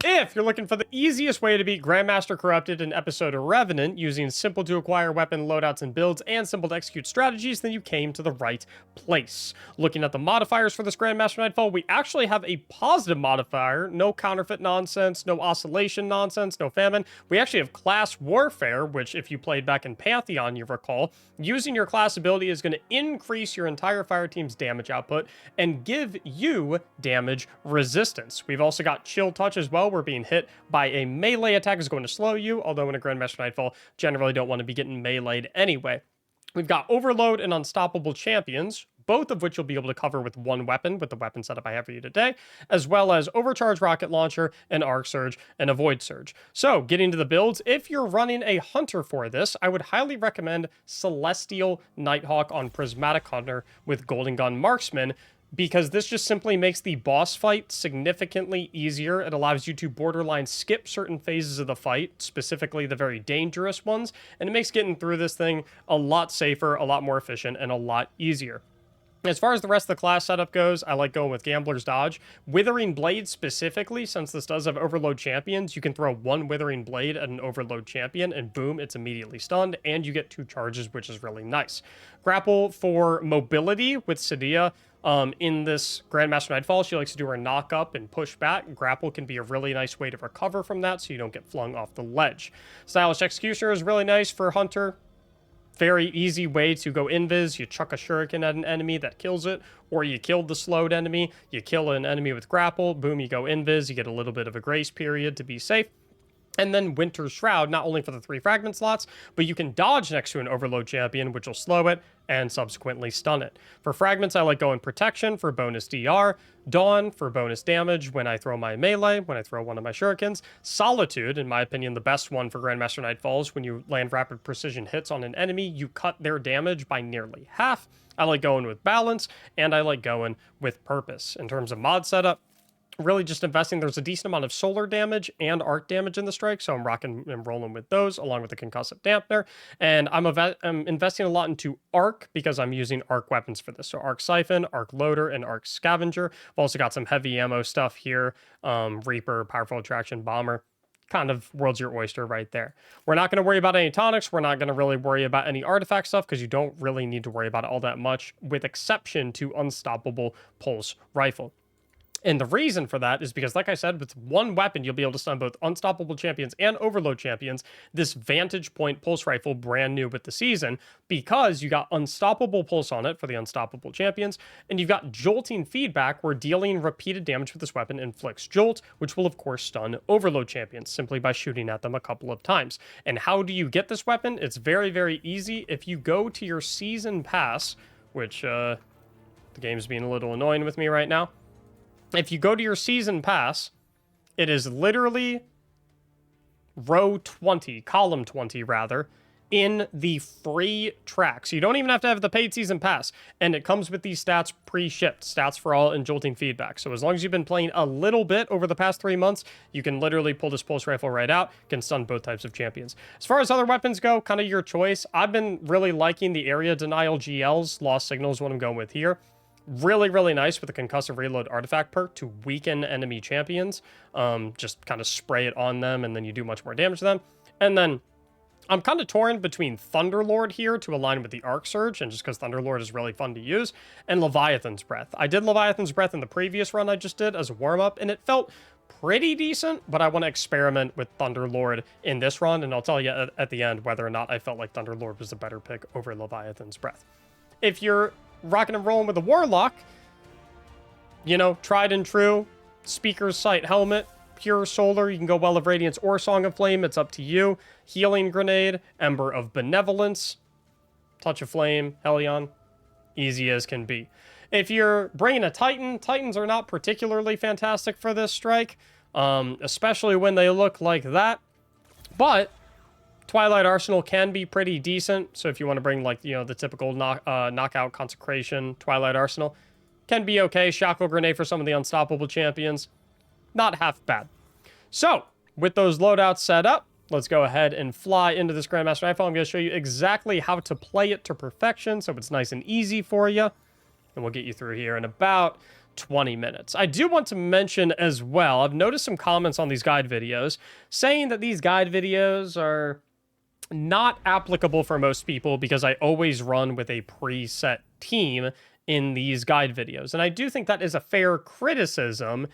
If you're looking for the easiest way to beat Grandmaster Corrupted in Episode of Revenant using simple to acquire weapon loadouts and builds and simple to execute strategies, then you came to the right place. Looking at the modifiers for this Grandmaster Nightfall, we actually have a positive modifier, no counterfeit nonsense, no oscillation nonsense, no famine. We actually have class warfare, which if you played back in Pantheon, you recall, using your class ability is going to increase your entire fire team's damage output and give you damage resistance. We've also got chill touch as well, where being hit by a melee attack is going to slow you, although in a Grandmaster Nightfall, generally don't want to be getting meleeed anyway. We've got Overload and Unstoppable Champions, both of which you'll be able to cover with one weapon, with the weapon setup I have for you today, as well as Overcharge Rocket Launcher, and Arc Surge, and a Void Surge. So, getting to the builds, if you're running a Hunter for this, I would highly recommend Celestial Nighthawk on Prismatic Hunter with Golden Gun Marksman, because this just simply makes the boss fight significantly easier. It allows you to borderline skip certain phases of the fight, specifically the very dangerous ones, and it makes getting through this thing a lot safer, a lot more efficient, and a lot easier. As far as the rest of the class setup goes, I like going with Gambler's Dodge. Withering Blade specifically, since this does have Overload Champions, you can throw one Withering Blade at an Overload Champion, and boom, it's immediately stunned, and you get 2 charges, which is really nice. Grapple for mobility with Sadia. In this Grandmaster Nightfall, she likes to do her knock up and push back. Grapple can be a really nice way to recover from that so you don't get flung off the ledge. Stylish Executioner is really nice for Hunter. Very easy way to go invis. You chuck a shuriken at an enemy that kills it, or you killed the slowed enemy, you kill an enemy with grapple, boom, you go invis, you get a little bit of a grace period to be safe. And then Winter's Shroud, not only for the 3 fragment slots, but you can dodge next to an Overload Champion, which will slow it and subsequently stun it. For fragments, I like going Protection for bonus DR, Dawn for bonus damage when I throw my melee, when I throw one of my shurikens, Solitude, in my opinion, the best one for Grandmaster Nightfalls. When you land rapid precision hits on an enemy, you cut their damage by nearly half. I like going with Balance, and I like going with Purpose. In terms of mod setup, really just investing. There's a decent amount of solar damage and arc damage in the strike, so I'm rocking and rolling with those along with the concussive dampener. And I'm investing a lot into arc because I'm using arc weapons for this. So arc siphon, arc loader, and arc scavenger. I've also got some heavy ammo stuff here. Reaper, powerful attraction, bomber. Kind of world's your oyster right there. We're not going to worry about any tonics. We're not going to really worry about any artifact stuff because you don't really need to worry about it all that much, with exception to Unstoppable Pulse Rifle. And the reason for that is because, like I said, with one weapon, you'll be able to stun both Unstoppable Champions and Overload Champions. This Vantage Point Pulse Rifle, brand new with the season, because you got Unstoppable Pulse on it for the Unstoppable Champions, and you've got Jolting Feedback, where dealing repeated damage with this weapon inflicts Jolt, which will, of course, stun Overload Champions simply by shooting at them a couple of times. And how do you get this weapon? It's very, very easy. If you go to your Season Pass, which the game's being a little annoying with me right now, if you go to your Season Pass, it is literally row 20, column 20 rather, in the free track. So you don't even have to have the paid Season Pass. And it comes with these stats pre-shipped, stats for all and Jolting Feedback. So as long as you've been playing a little bit over the past 3 months, you can literally pull this Pulse Rifle right out, can stun both types of champions. As far as other weapons go, kind of your choice. I've been really liking the Area Denial GLs. Lost Signal is what I'm going with here. Really, really nice with the Concussive Reload artifact perk to weaken enemy champions. Just kind of spray it on them, and then you do much more damage to them. And then I'm kind of torn between Thunderlord here to align with the Arc Surge, and just because Thunderlord is really fun to use, and Leviathan's Breath. I did Leviathan's Breath in the previous run I just did as a warm-up, and it felt pretty decent, but I want to experiment with Thunderlord in this run, and I'll tell you at the end whether or not I felt like Thunderlord was a better pick over Leviathan's Breath. If you're rocking and rolling with a Warlock, you know, tried and true, Speaker's Sight Helmet, Pure Solar, you can go Well of Radiance or Song of Flame, it's up to you. Healing Grenade, Ember of Benevolence, Touch of Flame, Hellion, easy as can be. If you're bringing a Titan, Titans are not particularly fantastic for this strike, especially when they look like that, but Twilight Arsenal can be pretty decent, so if you want to bring, like, you know, the typical knockout Consecration, Twilight Arsenal, can be okay. Shackle Grenade for some of the Unstoppable Champions, not half bad. So, with those loadouts set up, let's go ahead and fly into this Grandmaster Nightfall. I'm going to show you exactly how to play it to perfection, so it's nice and easy for you. And we'll get you through here in about 20 minutes. I do want to mention as well, I've noticed some comments on these guide videos saying that these guide videos are not applicable for most people because I always run with a preset team in these guide videos. And I do think that is a fair criticism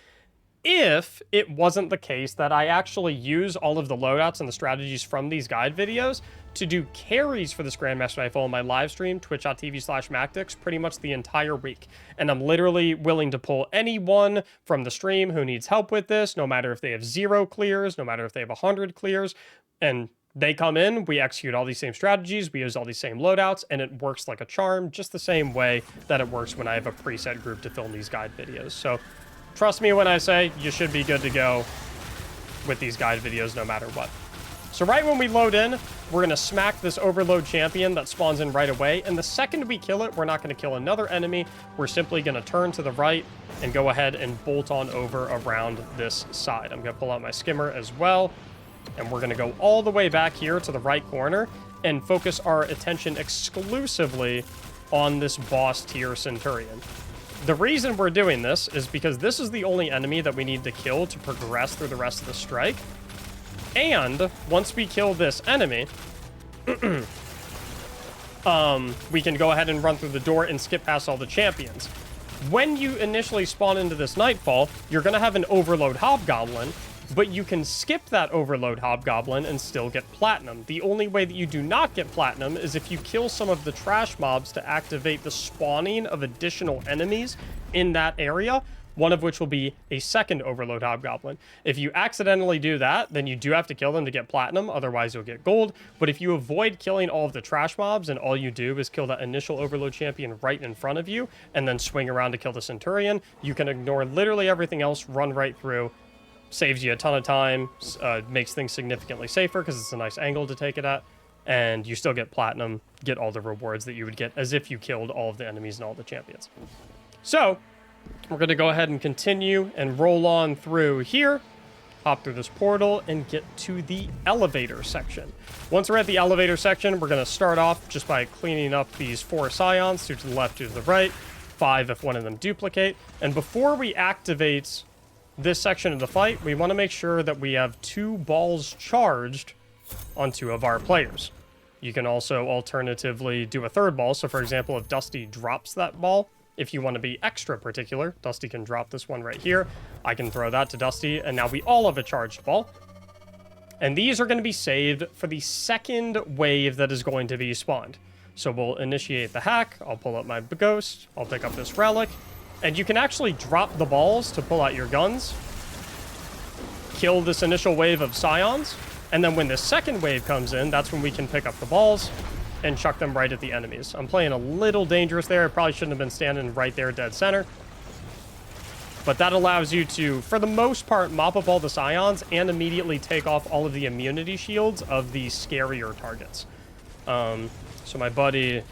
if it wasn't the case that I actually use all of the loadouts and the strategies from these guide videos to do carries for this Grandmaster Nightfall on my live stream, twitch.tv/Mactics, pretty much the entire week. And I'm literally willing to pull anyone from the stream who needs help with this, no matter if they have 0 clears, no matter if they have 100 clears, and they come in, we execute all these same strategies, we use all these same loadouts, and it works like a charm, just the same way that it works when I have a preset group to film these guide videos. So trust me when I say you should be good to go with these guide videos no matter what. So right when we load in, we're going to smack this overload champion that spawns in right away. And the second we kill it, we're not going to kill another enemy. We're simply going to turn to the right and go ahead and bolt on over around this side. I'm going to pull out my skimmer as well. And we're going to go all the way back here to the right corner and focus our attention exclusively on this boss tier Centurion. The reason we're doing this is because this is the only enemy that we need to kill to progress through the rest of the strike. And once we kill this enemy, we can go ahead and run through the door and skip past all the champions. When you initially spawn into this Nightfall, you're going to have an Overload Hobgoblin, but you can skip that Overload Hobgoblin and still get Platinum. The only way that you do not get Platinum is if you kill some of the trash mobs to activate the spawning of additional enemies in that area, one of which will be a second Overload Hobgoblin. If you accidentally do that, then you do have to kill them to get Platinum, otherwise you'll get Gold. But if you avoid killing all of the trash mobs and all you do is kill that initial Overload Champion right in front of you, and then swing around to kill the Centurion, you can ignore literally everything else, run right through. Saves you a ton of time, makes things significantly safer because it's a nice angle to take it at, and you still get Platinum, get all the rewards that you would get as if you killed all of the enemies and all the champions. So we're going to go ahead and continue and roll on through here, hop through this portal, and get to the elevator section. Once we're at the elevator section, we're going to start off just by cleaning up these 4 Scions, 2 to the left, 2 to the right, 5 if one of them duplicate. And before we activate this section of the fight, we want to make sure that we have 2 balls charged on 2 of our players. You can also alternatively do a 3rd ball. So for example, if Dusty drops that ball, if you want to be extra particular, Dusty can drop this one right here. I can throw that to Dusty, and now we all have a charged ball. And these are going to be saved for the second wave that is going to be spawned. So we'll initiate the hack. I'll pull up my ghost. I'll pick up this relic. And you can actually drop the balls to pull out your guns, kill this initial wave of Scions, and then when the second wave comes in, that's when we can pick up the balls and chuck them right at the enemies. I'm playing a little dangerous there. I probably shouldn't have been standing right there dead center. But that allows you to, for the most part, mop up all the Scions and immediately take off all of the immunity shields of the scarier targets. So my buddy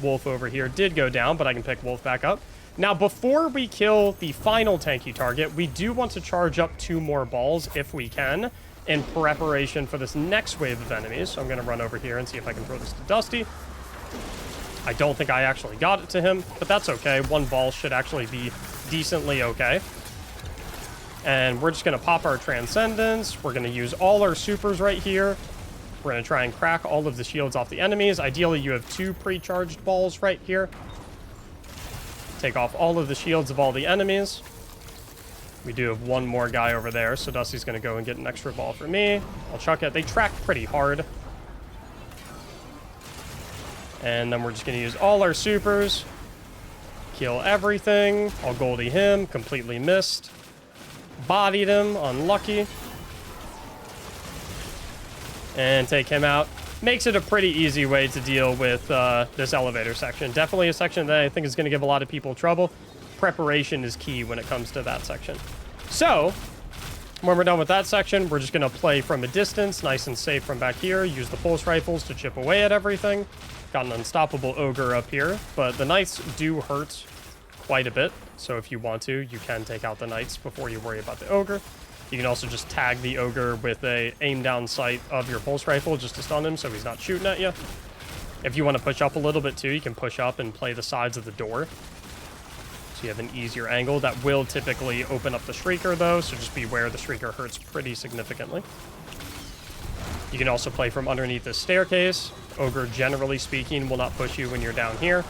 Wolf over here did go down, but I can pick Wolf back up. Now, before we kill the final tanky target, we do want to charge up 2 more balls if we can in preparation for this next wave of enemies. So I'm going to run over here and see if I can throw this to Dusty. I don't think I actually got it to him, but that's okay. 1 ball should actually be decently okay. And we're just going to pop our Transcendence. We're going to use all our supers right here. We're going to try and crack all of the shields off the enemies. Ideally, you have 2 pre-charged balls right here. Take off all of the shields of all the enemies. We do have 1 more guy over there, so Dusty's going to go and get an extra ball for me. I'll chuck it. They track pretty hard. And then we're just going to use all our supers. Kill everything. I'll Goldie him. Completely missed. Bodied him. Unlucky. And take him out. Makes it a pretty easy way to deal with this elevator section. Definitely a section that I think is going to give a lot of people trouble. Preparation is key when it comes to that section. So, when we're done with that section, we're just going to play from a distance, nice and safe from back here. Use the pulse rifles to chip away at everything. Got an unstoppable ogre up here, but the knights do hurt quite a bit. So if you want to, you can take out the knights before you worry about the ogre. You can also just tag the ogre with a aim down sight of your pulse rifle just to stun him so he's not shooting at you. If you want to push up a little bit too, you can push up and play the sides of the door. So you have an easier angle. That will typically open up the Shrieker, though, so just beware the Shrieker hurts pretty significantly. You can also play from underneath this staircase. Ogre, generally speaking, will not push you when you're down here.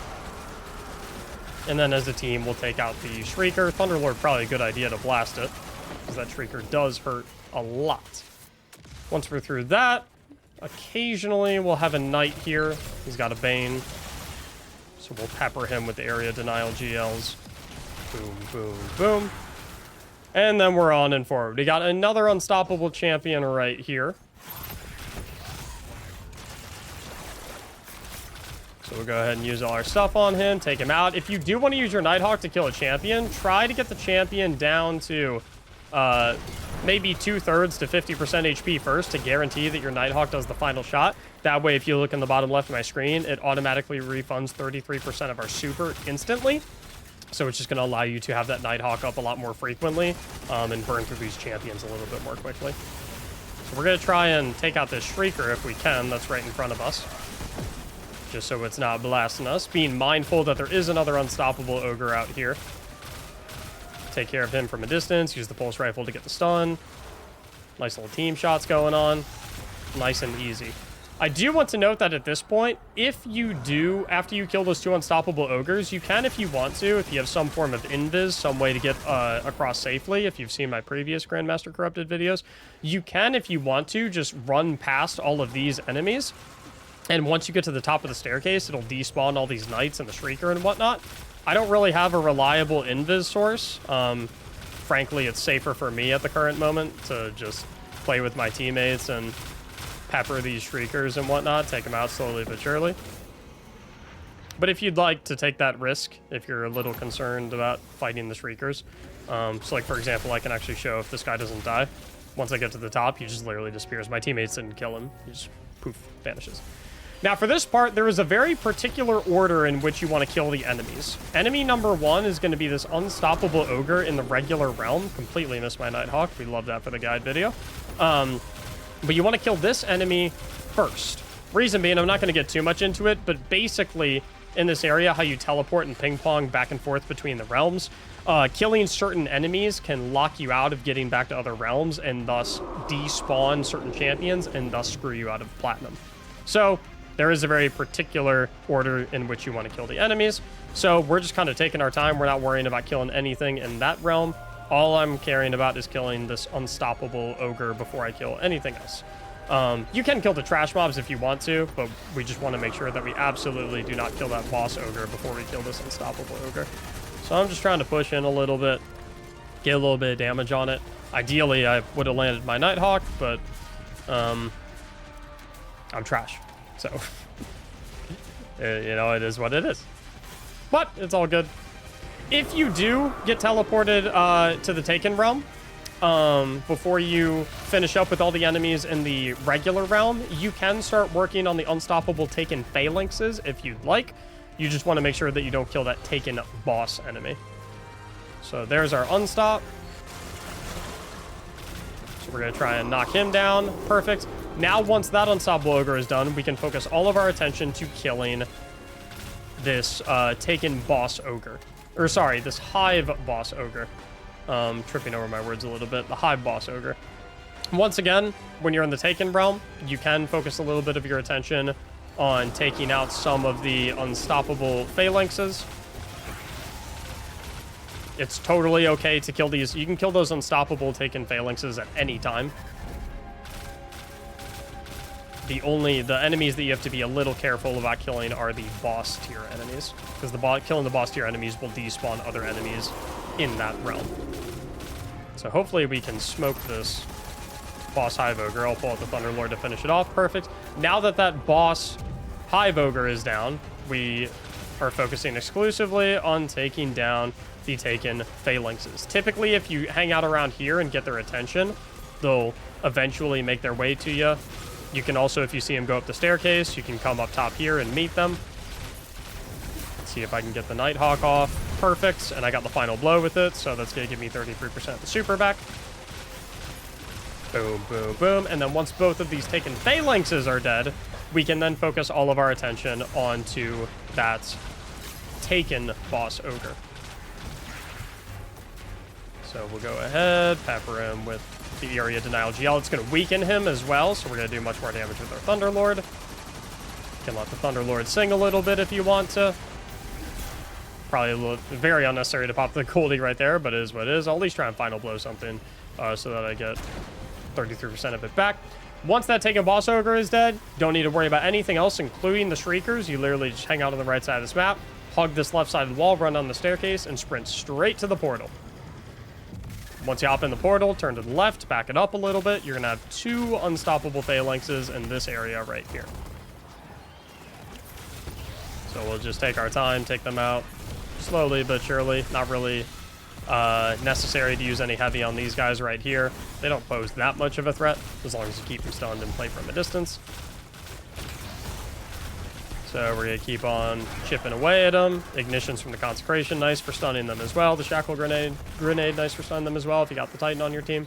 And then as a team, we'll take out the Shrieker. Thunderlord, probably a good idea to blast it, because that Shrieker does hurt a lot. Once we're through that, occasionally we'll have a Knight here. He's got a Bane. So we'll pepper him with the area denial GLs. Boom, boom, boom. And then we're on and forward. We got another unstoppable champion right here. So we'll go ahead and use all our stuff on him, take him out. If you do want to use your Nighthawk to kill a champion, try to get the champion down to maybe 2/3 to 50% HP first to guarantee that your Nighthawk does the final shot. That way, if you look in the bottom left of my screen, it automatically refunds 33% of our super instantly. So it's just going to allow you to have that Nighthawk up a lot more frequently and burn through these champions a little bit more quickly. So we're going to try and take out this Shrieker if we can. That's right in front of us. Just so it's not blasting us. Being mindful that there is another unstoppable Ogre out here. Take care of him from a distance. Use the pulse rifle to get the stun. Nice little team shots going on. Nice and easy. I do want to note that at this point, if you do, after you kill those 2 unstoppable ogres, you can, if you want to, if you have some form of invis, some way to get across safely, if you've seen my previous Grandmaster Corrupted videos, you can, if you want to, just run past all of these enemies. And once you get to the top of the staircase, it'll despawn all these knights and the Shrieker and whatnot. I don't really have a reliable invis source. Frankly, it's safer for me at the current moment to just play with my teammates and pepper these Shriekers and whatnot, take them out slowly but surely. But if you'd like to take that risk, if you're a little concerned about fighting the Shriekers, so like for example, I can actually show if this guy doesn't die. Once I get to the top, he just literally disappears. My teammates didn't kill him. He just poof, vanishes. Now for this part, there is a very particular order in which you want to kill the enemies. Enemy number 1 is going to be this unstoppable ogre in the regular realm. Completely missed my Nighthawk. We love that for the guide video. But you want to kill this enemy first. Reason being, I'm not going to get too much into it, but basically in this area, how you teleport and ping pong back and forth between the realms, killing certain enemies can lock you out of getting back to other realms and thus despawn certain champions and thus screw you out of platinum. So there is a very particular order in which you want to kill the enemies. So we're just kind of taking our time. We're not worrying about killing anything in that realm. All I'm caring about is killing this unstoppable ogre before I kill anything else. You can kill the trash mobs if you want to, but we just want to make sure that we absolutely do not kill that boss ogre before we kill this unstoppable ogre. So I'm just trying to push in a little bit, get a little bit of damage on it. Ideally, I would have landed my Nighthawk, but I'm trash. So, you know, it is what it is. But it's all good. If you do get teleported to the Taken realm, before you finish up with all the enemies in the regular realm, you can start working on the unstoppable Taken phalanxes if you'd like. You just want to make sure that you don't kill that Taken boss enemy. So there's our unstop. So we're going to try and knock him down. Perfect. Now, once that unstoppable ogre is done, we can focus all of our attention to killing this Taken boss ogre. Or sorry, this Hive boss ogre. Tripping over my words a little bit. The Hive boss ogre. Once again, when you're in the Taken realm, you can focus a little bit of your attention on taking out some of the unstoppable phalanxes. It's totally okay to kill these. You can kill those unstoppable Taken phalanxes at any time. The enemies that you have to be a little careful about killing are the boss tier enemies, because killing the boss tier enemies will despawn other enemies in that realm. So hopefully we can smoke this boss Hive Ogre. I'll pull out the Thunderlord to finish it off. Perfect. Now that that boss Hive Ogre is down, we are focusing exclusively on taking down the Taken phalanxes. Typically, if you hang out around here and get their attention, they'll eventually make their way to you. You can also, if you see them go up the staircase, you can come up top here and meet them. Let's see if I can get the Nighthawk off. Perfect. And I got the final blow with it, so that's going to give me 33% of the super back. Boom, boom, boom. And then once both of these Taken phalanxes are dead, we can then focus all of our attention onto that Taken boss ogre. So we'll go ahead, pepper him with the area denial GL. It's going to weaken him as well, so we're going to do much more damage with our Thunderlord. You can let the Thunderlord sing a little bit if you want to. Probably a little very unnecessary to pop the Goldie right there, but it is what it is. I'll at least try and final blow something so that I get 33% of it back. Once that Taken Boss Ogre is dead, don't need to worry about anything else, including the Shriekers. You literally just hang out on the right side of this map, hug this left side of the wall, run down the staircase, and sprint straight to the portal. Once you hop in the portal, turn to the left, back it up a little bit. You're going to have 2 unstoppable phalanxes in this area right here. So we'll just take our time, take them out slowly but surely. Not really necessary to use any heavy on these guys right here. They don't pose that much of a threat, as long as you keep them stunned and play from a distance. So we're going to keep on chipping away at them. Ignitions from the Consecration, nice for stunning them as well. The Shackle Grenade, nice for stunning them as well if you got the Titan on your team.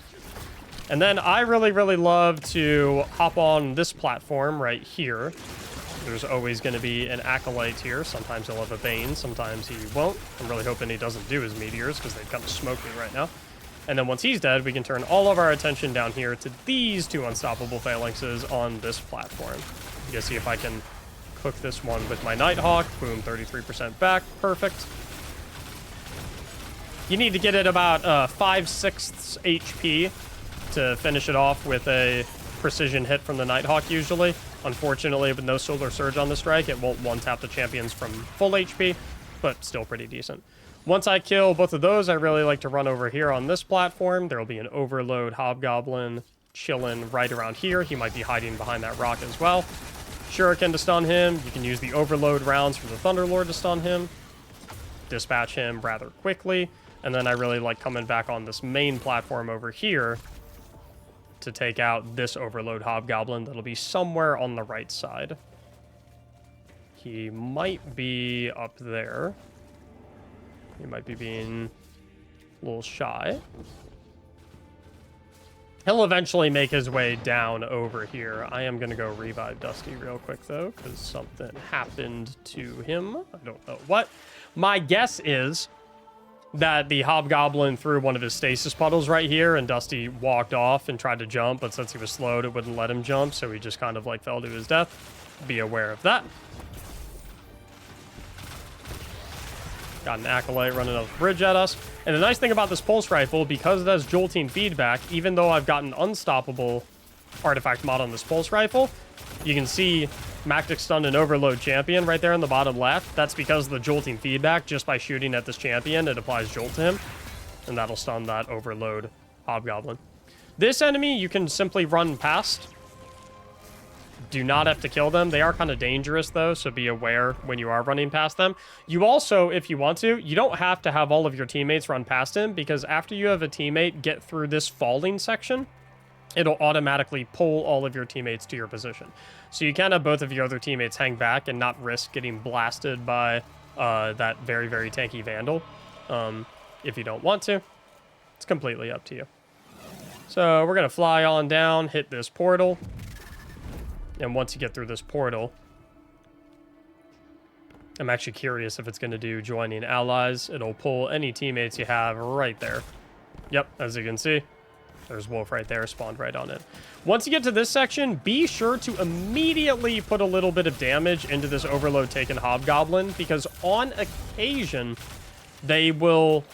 And then I really, really love to hop on this platform right here. There's always going to be an Acolyte here. Sometimes he'll have a Bane, sometimes he won't. I'm really hoping he doesn't do his Meteors, because they've kind of smoked me right now. And then once he's dead, we can turn all of our attention down here to these 2 unstoppable phalanxes on this platform. You can see if I can cook this one with my Nighthawk. Boom, 33% back. Perfect. You need to get it about 5/6 HP to finish it off with a precision hit from the Nighthawk usually. Unfortunately, with no Solar Surge on the strike, it won't one-tap the champions from full HP, but still pretty decent. Once I kill both of those, I really like to run over here on this platform. There will be an Overload Hobgoblin chilling right around here. He might be hiding behind that rock as well. Shuriken to stun him. You can use the Overload rounds from the Thunderlord to stun him. Dispatch him rather quickly. And then I really like coming back on this main platform over here to take out this Overload Hobgoblin that'll be somewhere on the right side. He might be up there. He might be being a little shy. He'll eventually make his way down over here. I am going to go revive Dusty real quick, though, because something happened to him. I don't know what. My guess is that the Hobgoblin threw one of his stasis puddles right here, and Dusty walked off and tried to jump, but since he was slowed, it wouldn't let him jump, so he just kind of, like, fell to his death. Be aware of that. Got an Acolyte running up the bridge at us. And the nice thing about this Pulse Rifle, because it has jolting feedback, even though I've got an unstoppable artifact mod on this Pulse Rifle, you can see Mactics stunned an Overload champion right there in the bottom left. That's because of the jolting feedback. Just by shooting at this champion, it applies jolt to him, and that'll stun that Overload Hobgoblin. This enemy, you can simply run past. Do not have to kill them. They are kind of dangerous, though, so be aware when you are running past them. You also, if you want to, you don't have to have all of your teammates run past him, because after you have a teammate get through this falling section, it'll automatically pull all of your teammates to your position. So you can have both of your other teammates hang back and not risk getting blasted by that very, very tanky Vandal. If you don't want to, it's completely up to you. So we're going to fly on down, hit this portal. And once you get through this portal, I'm actually curious if it's going to do joining allies. It'll pull any teammates you have right there. Yep, as you can see, there's Wolf right there, spawned right on it. Once you get to this section, be sure to immediately put a little bit of damage into this Overload taken Hobgoblin, because on occasion, they will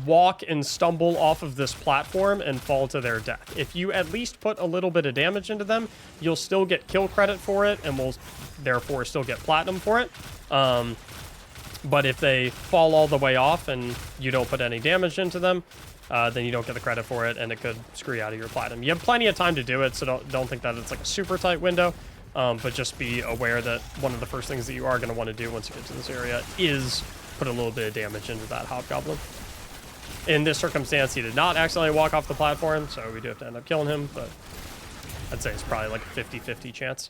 walk and stumble off of this platform and fall to their death. If you at least put a little bit of damage into them, you'll still get kill credit for it and will therefore still get platinum for it. But if they fall all the way off and you don't put any damage into them, then you don't get the credit for it, and it could screw you out of your platinum. You have plenty of time to do it, so don't think that it's like a super tight window, but just be aware that one of the first things that you are going to want to do once you get to this area is put a little bit of damage into that Hobgoblin. In this circumstance, he did not accidentally walk off the platform, so we do have to end up killing him, but I'd say it's probably like a 50-50 chance.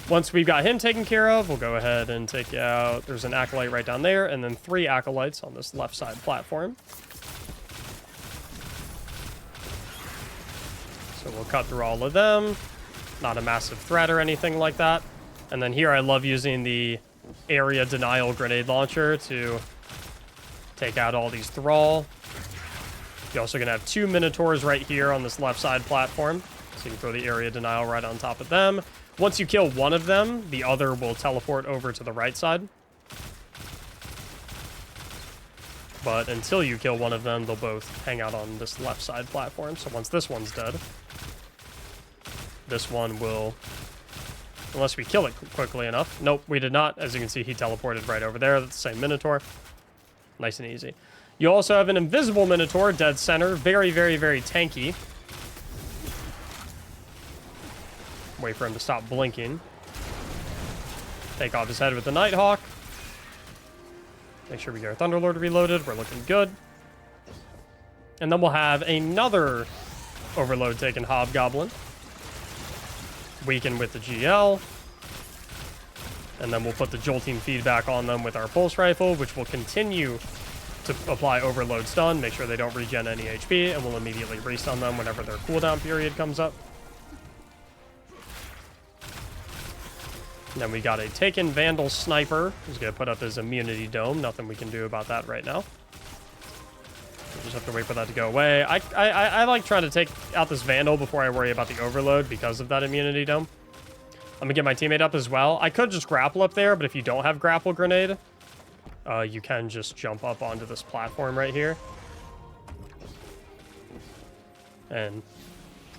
Once we've got him taken care of, we'll go ahead and take out... There's an Acolyte right down there, and then 3 Acolytes on this left side platform. So we'll cut through all of them. Not a massive threat or anything like that. And then here I love using the area denial grenade launcher to take out all these Thrall. You're also going to have 2 Minotaurs right here on this left side platform. So you can throw the area denial right on top of them. Once you kill one of them, the other will teleport over to the right side. But until you kill one of them, they'll both hang out on this left side platform. So once this one's dead, this one will... Unless we kill it quickly enough. Nope, we did not. As you can see, he teleported right over there. That's the same Minotaur. Nice and easy. You also have an invisible Minotaur, dead center. Very, very, very tanky. Wait for him to stop blinking. Take off his head with the Nighthawk. Make sure we get our Thunderlord reloaded. We're looking good. And then we'll have another Overload taken Hobgoblin. Weaken with the GL. And then we'll put the jolting feedback on them with our pulse rifle, which will continue to apply overload stun, make sure they don't regen any HP, and we'll immediately restun them whenever their cooldown period comes up. And then we got a Taken Vandal Sniper, who's going to put up his immunity dome. Nothing we can do about that right now. We'll just have to wait for that to go away. I like trying to take out this Vandal before I worry about the overload because of that immunity dome. I'm gonna get my teammate up as well. I could just grapple up there, but if you don't have grapple grenade, you can just jump up onto this platform right here. And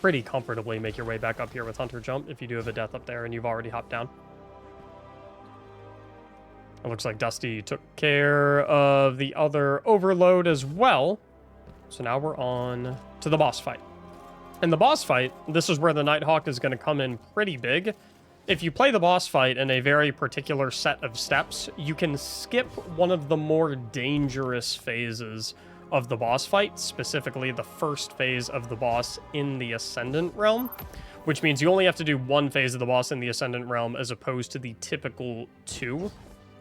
pretty comfortably make your way back up here with Hunter Jump if you do have a death up there and you've already hopped down. It looks like Dusty took care of the other overload as well. So now we're on to the boss fight. In the boss fight, this is where the Nighthawk is going to come in pretty big. If you play the boss fight in a very particular set of steps, you can skip one of the more dangerous phases of the boss fight, specifically the first phase of the boss in the Ascendant Realm, which means you only have to do one phase of the boss in the Ascendant Realm as opposed to the typical 2.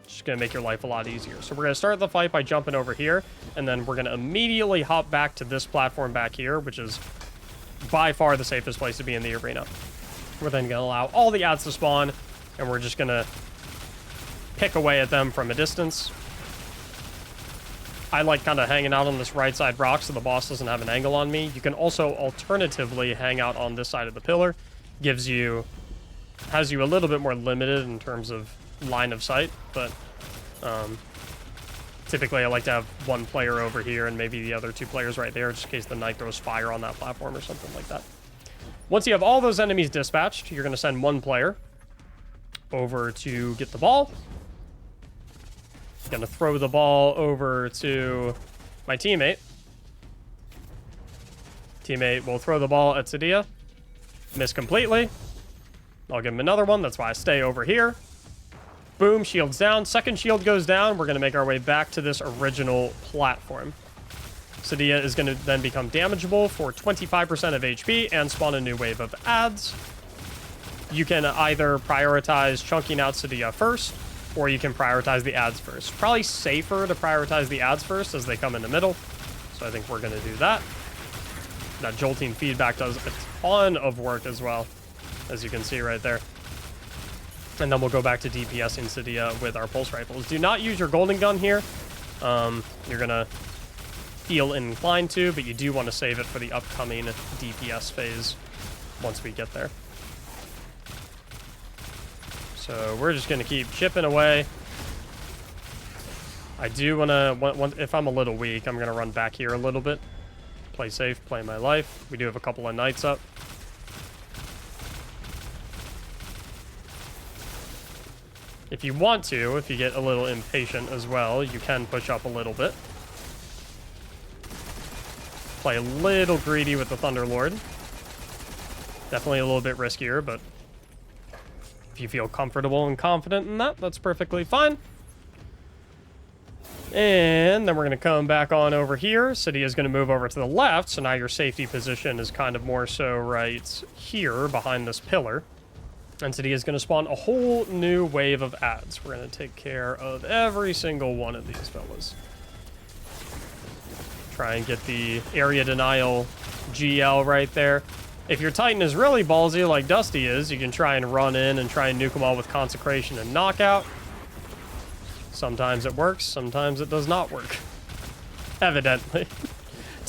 Just going to make your life a lot easier. So we're going to start the fight by jumping over here, and then we're going to immediately hop back to this platform back here, which is by far the safest place to be in the arena. We're then going to allow all the adds to spawn, and we're just going to pick away at them from a distance. I like kind of hanging out on this right side rock so the boss doesn't have an angle on me. You can also alternatively hang out on this side of the pillar. Has you a little bit more limited in terms of line of sight, but typically I like to have one player over here and maybe the other 2 players right there, just in case the knight throws fire on that platform or something like that. Once you have all those enemies dispatched, you're going to send one player over to get the ball. Going to throw the ball over to my teammate. Teammate will throw the ball at Sadia. Miss completely. I'll give him another one. That's why I stay over here. Boom, shield's down. Second shield goes down. We're going to make our way back to this original platform. Sadia is going to then become damageable for 25% of HP and spawn a new wave of adds. You can either prioritize chunking out Sadia first, or you can prioritize the adds first. Probably safer to prioritize the adds first as they come in the middle. So I think we're going to do that. That jolting feedback does a ton of work as well, as you can see right there. And then we'll go back to DPSing Sadia with our pulse rifles. Do not use your golden gun here. You're going to feel inclined to, but you do want to save it for the upcoming DPS phase once we get there. So we're just going to keep chipping away. I do want to, if I'm a little weak, I'm going to run back here a little bit. Play safe, play my life. We do have a couple of knights up. If you want to, if you get a little impatient as well, you can push up a little bit. Play a little greedy with the Thunderlord. Definitely a little bit riskier, but if you feel comfortable and confident in that, that's perfectly fine. And then we're going to come back on over here. City is going to move over to the left, so now your safety position is kind of more so right here behind this pillar. And City is going to spawn a whole new wave of adds. We're going to take care of every single one of these fellas. Try and get the area denial GL right there. If your Titan is really ballsy like Dusty is, you can try and run in and try and nuke them all with Consecration and Knockout. Sometimes it works, sometimes it does not work. Evidently.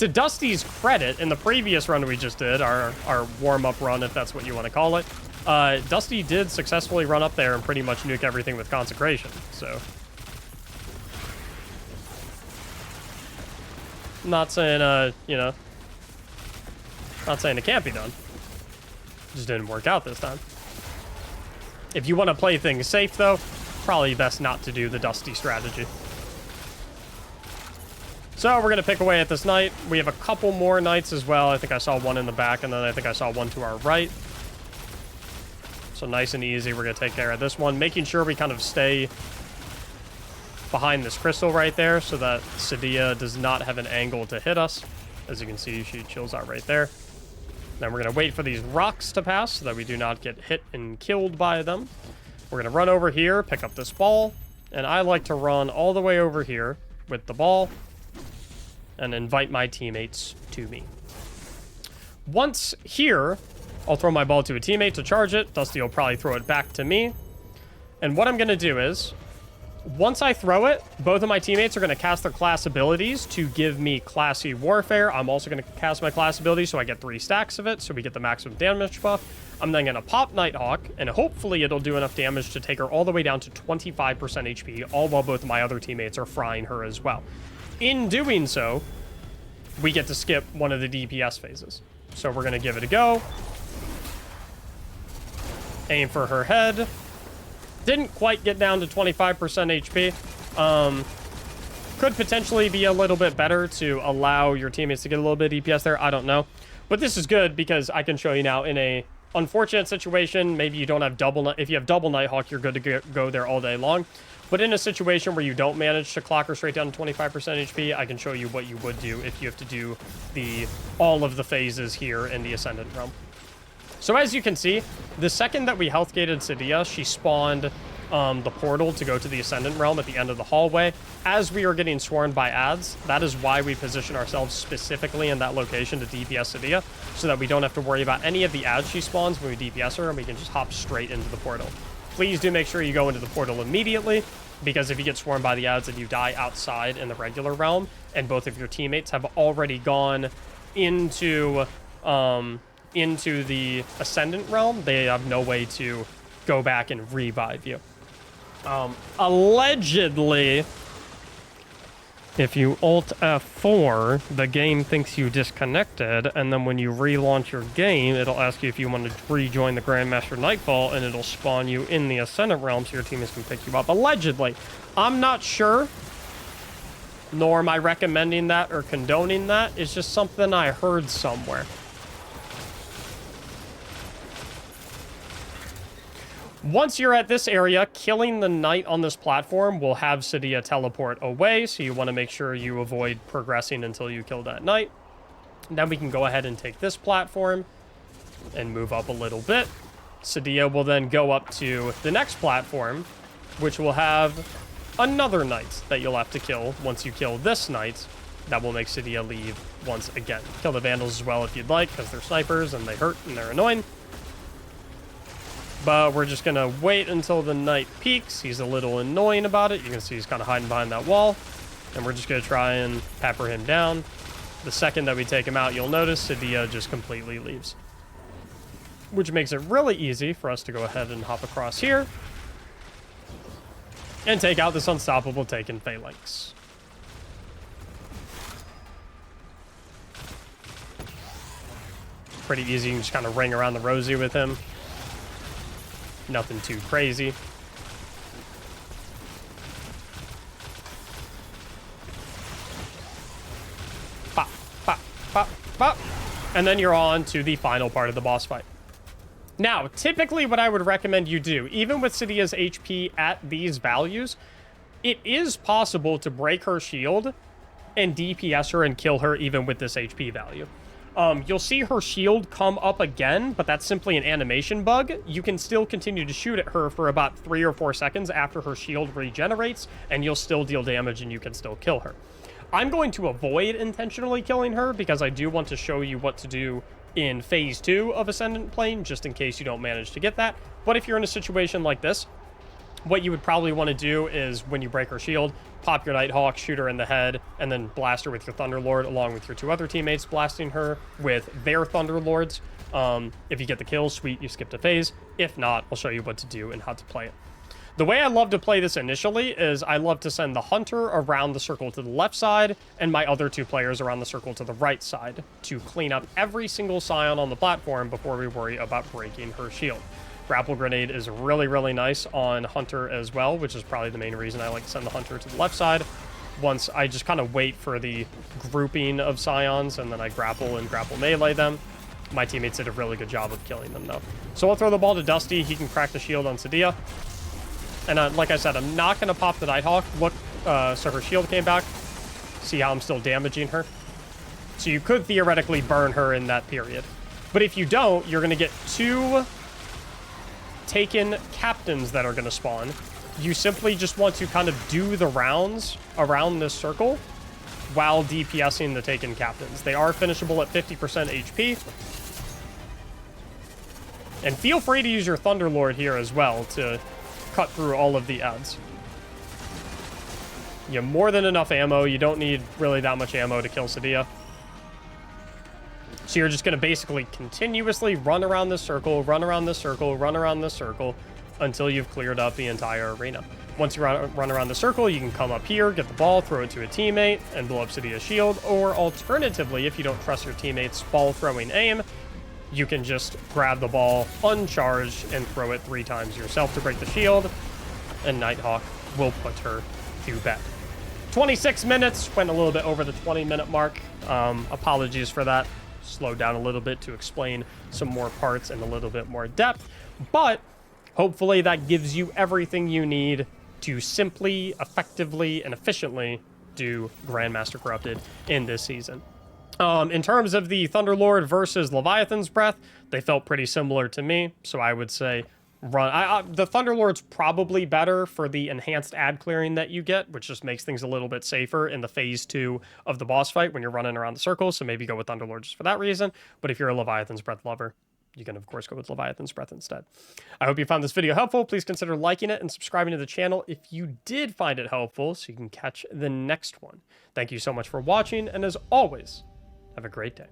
To Dusty's credit, in the previous run we just did, our warm-up run, if that's what you want to call it, Dusty did successfully run up there and pretty much nuke everything with Consecration, so... Not saying, you know... Not saying it can't be done. Just didn't work out this time. If you want to play things safe, though, probably best not to do the Dusty strategy. So we're going to pick away at this knight. We have a couple more knights as well. I think I saw one in the back, and then I think I saw one to our right. So nice and easy. We're going to take care of this one, making sure we kind of stay behind this crystal right there so that Sadia does not have an angle to hit us. As you can see, she chills out right there. Then we're going to wait for these rocks to pass so that we do not get hit and killed by them. We're going to run over here, pick up this ball, and I like to run all the way over here with the ball and invite my teammates to me. Once here, I'll throw my ball to a teammate to charge it. Dusty will probably throw it back to me. And what I'm going to do is, once I throw it, both of my teammates are going to cast their class abilities to give me classy warfare. I'm also going to cast my class ability so I get 3 stacks of it, so we get the maximum damage buff. I'm then going to pop Nighthawk, and hopefully it'll do enough damage to take her all the way down to 25% HP, all while both of my other teammates are frying her as well. In doing so, we get to skip one of the DPS phases. So we're going to give it a go. Aim for her head. Didn't quite get down to 25% HP. Could potentially be a little bit better to allow your teammates to get a little bit of DPS there. I don't know. But this is good because I can show you now in a unfortunate situation. Maybe you don't have double... If you have double Nighthawk, you're good to go there all day long. But in a situation where you don't manage to clock her straight down to 25% HP, I can show you what you would do if you have to do all of the phases here in the Ascendant Realm. So as you can see, the second that we health gated Sadia, she spawned the portal to go to the Ascendant Realm at the end of the hallway. As we are getting swarmed by ads, that is why we position ourselves specifically in that location to DPS Sadia, so that we don't have to worry about any of the ads she spawns when we DPS her, and we can just hop straight into the portal. Please do make sure you go into the portal immediately, because if you get swarmed by the ads and you die outside in the regular realm, and both of your teammates have already gone into the Ascendant Realm, they have no way to go back and revive you. Allegedly, if you Alt F4, the game thinks you disconnected, and then when you relaunch your game, it'll ask you if you want to rejoin the Grandmaster Nightfall, and it'll spawn you in the Ascendant Realm so your teammates can pick you up. Allegedly. I'm not sure, nor am I recommending that or condoning that. It's just something I heard somewhere. Once you're at this area, killing the knight on this platform will have Sadia teleport away, so you want to make sure you avoid progressing until you kill that knight. Then we can go ahead and take this platform and move up a little bit. Sadia will then go up to the next platform, which will have another knight that you'll have to kill. Once you kill this knight, that will make Sadia leave once again. Kill the Vandals as well if you'd like, because they're snipers and they hurt and they're annoying. But we're just going to wait until the knight peaks. He's a little annoying about it. You can see he's kind of hiding behind that wall. And we're just going to try and pepper him down. The second that we take him out, you'll notice Sadia just completely leaves. Which makes it really easy for us to go ahead and hop across here. And take out this unstoppable Taken Phalanx. Pretty easy. You can just kind of ring around the rosy with him. Nothing too crazy. Pop, pop, pop, pop. And then you're on to the final part of the boss fight. Now, typically what I would recommend you do, even with Sadia's HP at these values, it is possible to break her shield and DPS her and kill her even with this HP value. You'll see her shield come up again, but that's simply an animation bug. You can still continue to shoot at her for about 3 or 4 seconds after her shield regenerates, and you'll still deal damage and you can still kill her. I'm going to avoid intentionally killing her because I do want to show you what to do in Phase 2 of Ascendant Plane, just in case you don't manage to get that. But if you're in a situation like this, what you would probably want to do is when you break her shield, pop your Nighthawk, shoot her in the head, and then blast her with your Thunderlord along with your 2 other teammates, blasting her with their Thunderlords. If you get the kill, sweet, you skipped a phase. If not, I'll show you what to do and how to play it. The way I love to play this initially is I love to send the Hunter around the circle to the left side and my other 2 players around the circle to the right side to clean up every single Scion on the platform before we worry about breaking her shield. Grapple Grenade is really, really nice on Hunter as well, which is probably the main reason I like to send the Hunter to the left side. Once I just kind of wait for the grouping of Scions, and then I grapple and grapple melee them. My teammates did a really good job of killing them, though. So I'll throw the ball to Dusty. He can crack the shield on Sadia. And like I said, I'm not going to pop the Nighthawk. Look, so her shield came back. See how I'm still damaging her? So you could theoretically burn her in that period. But if you don't, you're going to get 2 Taken captains that are going to spawn. You simply just want to kind of do the rounds around this circle while DPSing the Taken captains. They are finishable at 50% HP. And feel free to use your Thunderlord here as well to cut through all of the ads. You have more than enough ammo. You don't need really that much ammo to kill Sadia. So you're just going to basically continuously run around this circle, run around this circle, run around this circle until you've cleared up the entire arena. Once you run around the circle, you can come up here, get the ball, throw it to a teammate, and blow up Sadia's shield. Or alternatively, if you don't trust your teammate's ball throwing aim, you can just grab the ball uncharged and throw it 3 times yourself to break the shield, and Nighthawk will put her to bed. 26 minutes, went a little bit over the 20-minute mark. Apologies for that. Slowed down a little bit to explain some more parts in a little bit more depth, but hopefully that gives you everything you need to simply, effectively, and efficiently do Grandmaster Corrupted in this season. In terms of the Thunderlord versus Leviathan's Breath, they felt pretty similar to me, so I would say run. The Thunderlord's probably better for the enhanced ad clearing that you get, which just makes things a little bit safer in the phase 2 of the boss fight when you're running around the circle, so maybe go with Thunderlord just for that reason. But if you're a Leviathan's Breath lover, you can, of course, go with Leviathan's Breath instead. I hope you found this video helpful. Please consider liking it and subscribing to the channel if you did find it helpful so you can catch the next one. Thank you so much for watching, and as always, have a great day.